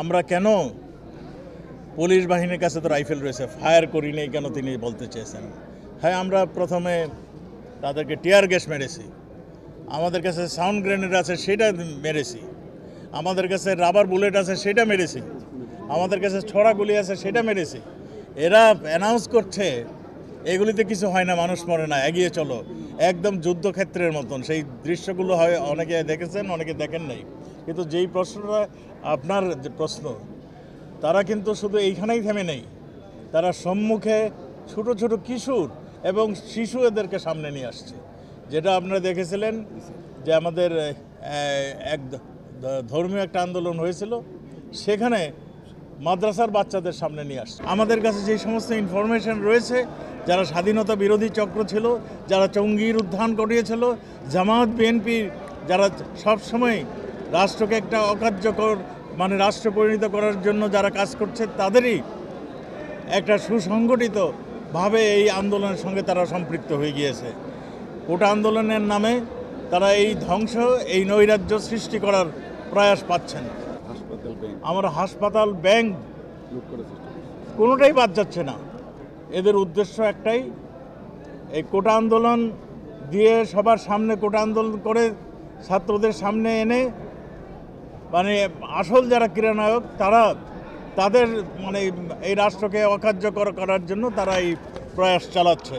আমরা কেন পুলিশ বাহিনীর কাছে তো রাইফেল রয়েছে, ফায়ার করি নেই কেন তিনি বলতে চেয়েছেন। হ্যাঁ, আমরা প্রথমে তাদেরকে টিয়ার গ্যাস মেরেছি, আমাদের কাছে সাউন্ড গ্রেনেড আছে সেটা মেরেছি, আমাদের কাছে রাবার বুলেট আছে সেটা মেরেছি, আমাদের কাছে ছড়া গুলি আছে সেটা মেরেছি। এরা অ্যানাউন্স করছে এগুলিতে কিছু হয় না, মানুষ মরে না, এগিয়ে চলো, একদম যুদ্ধক্ষেত্রের মতন। সেই দৃশ্যগুলো হয় অনেকে দেখেছেন, অনেকে দেখেন নাই। কিন্তু যেই প্রশ্নটা আপনার যে প্রশ্ন, তারা কিন্তু শুধু এইখানেই থেমে নেই, তারা সম্মুখে ছোট ছোট কিশোর এবং শিশু এদেরকে সামনে নিয়ে আসছে। যেটা আপনারা দেখেছিলেন যে আমাদের এক ধর্মীয় একটা আন্দোলন হয়েছিল, সেখানে মাদ্রাসার বাচ্চাদের সামনে নিয়ে আসছে। আমাদের কাছে যে সমস্ত ইনফরমেশন রয়েছে, যারা স্বাধীনতা বিরোধী চক্র ছিল, যারা জঙ্গির উত্থান ঘটিয়েছিল, জামাত বিএনপি যারা সবসময় রাষ্ট্রকে একটা অকার্যকর রাষ্ট্র পরিণত করার জন্য যারা কাজ করছে, তাদেরই একটা সুসংগঠিতভাবে এই আন্দোলনের সঙ্গে তারা সম্পৃক্ত হয়ে গিয়েছে। কোটা আন্দোলনের নামে তারা এই ধ্বংস, এই নৈরাজ্য সৃষ্টি করার প্রয়াস পাচ্ছেন। আমার হাসপাতাল, ব্যাংক কোনোটাই বাদ যাচ্ছে না। এদের উদ্দেশ্য একটাই, এই কোটা আন্দোলন দিয়ে সবার সামনে কোটা আন্দোলন করে ছাত্রদের সামনে এনে আসল যারা ক্রীড়ানায়ক তারা তাদের এই রাষ্ট্রকে অকার্যকর করার জন্য তারা এই প্রয়াস চালাচ্ছে।